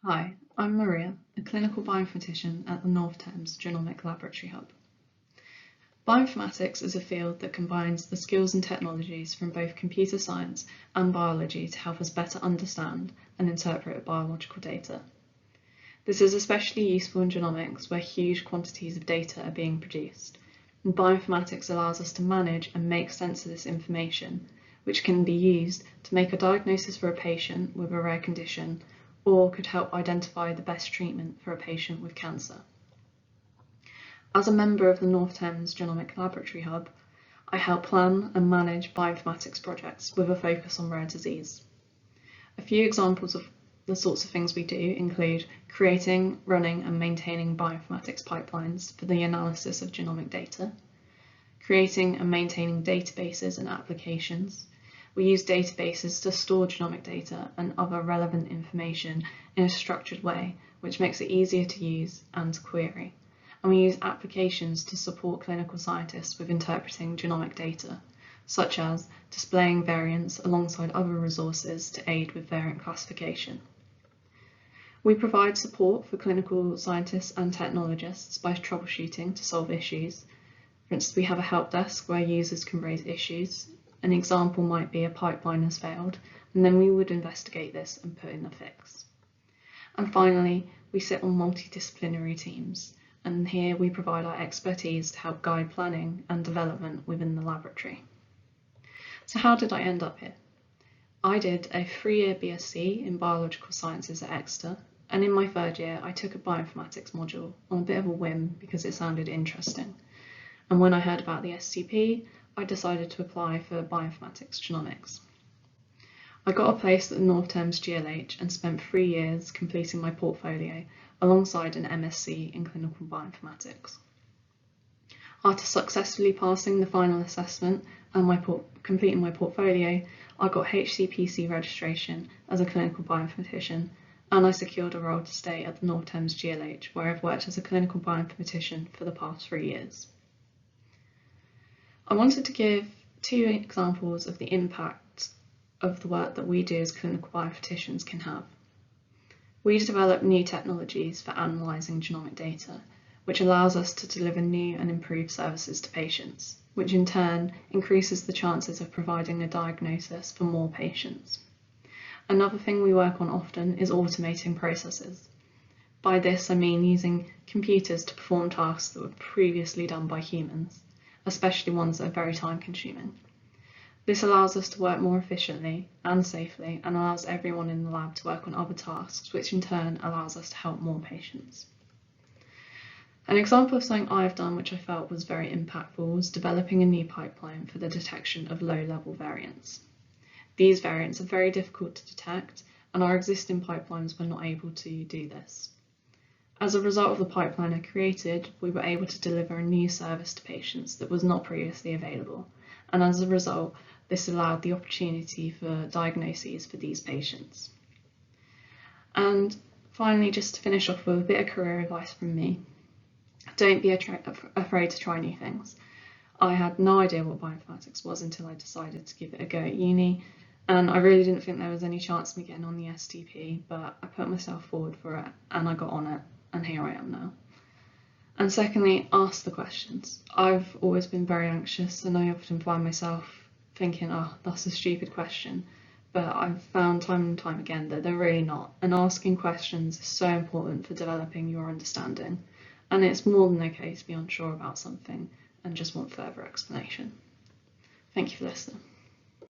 Hi, I'm Maria, a clinical bioinformatician at the North Thames Genomic Laboratory Hub. Bioinformatics is a field that combines the skills and technologies from both computer science and biology to help us better understand and interpret biological data. This is especially useful in genomics, where huge quantities of data are being produced, and bioinformatics allows us to manage and make sense of this information, which can be used to make a diagnosis for a patient with a rare condition or could help identify the best treatment for a patient with cancer. As a member of the North Thames Genomic Laboratory Hub, I help plan and manage bioinformatics projects with a focus on rare disease. A few examples of the sorts of things we do include creating, running and maintaining bioinformatics pipelines for the analysis of genomic data, creating and maintaining databases and applications. We use databases to store genomic data and other relevant information in a structured way, which makes it easier to use and to query. And we use applications to support clinical scientists with interpreting genomic data, such as displaying variants alongside other resources to aid with variant classification. We provide support for clinical scientists and technologists by troubleshooting to solve issues. For instance, we have a help desk where users can raise issues. An example might be a pipeline has failed, and then we would investigate this and put in a fix. And finally, we sit on multidisciplinary teams, and here we provide our expertise to help guide planning and development within the laboratory. So how did I end up here? I did a 3-year BSc in Biological Sciences at Exeter, and in my third year I took a bioinformatics module on a bit of a whim because it sounded interesting. And when I heard about the SCP, I decided to apply for bioinformatics genomics. I got a place at the North Thames GLH and spent 3 years completing my portfolio alongside an MSc in clinical bioinformatics. After successfully passing the final assessment and completing my portfolio, I got HCPC registration as a clinical bioinformatician, and I secured a role to stay at the North Thames GLH, where I've worked as a clinical bioinformatician for the past 3 years. I wanted to give 2 examples of the impact of the work that we do as clinical bioinformaticians can have. We develop new technologies for analysing genomic data, which allows us to deliver new and improved services to patients, which in turn increases the chances of providing a diagnosis for more patients. Another thing we work on often is automating processes. By this I mean using computers to perform tasks that were previously done by humans, especially ones that are very time consuming. This allows us to work more efficiently and safely and allows everyone in the lab to work on other tasks, which in turn allows us to help more patients. An example of something I've done which I felt was very impactful was developing a new pipeline for the detection of low-level variants. These variants are very difficult to detect, and our existing pipelines were not able to do this. As a result of the pipeline I created, we were able to deliver a new service to patients that was not previously available, and as a result, this allowed the opportunity for diagnoses for these patients. And finally, just to finish off with a bit of career advice from me, don't be afraid to try new things. I had no idea what bioinformatics was until I decided to give it a go at uni, and I really didn't think there was any chance of me getting on the STP, but I put myself forward for it and I got on it, and here I am now. And secondly, ask the questions. I've always been very anxious, and I often find myself thinking, oh, that's a stupid question, but I've found time and time again that they're really not, and asking questions is so important for developing your understanding, and it's more than okay to be unsure about something and just want further explanation. Thank you for listening.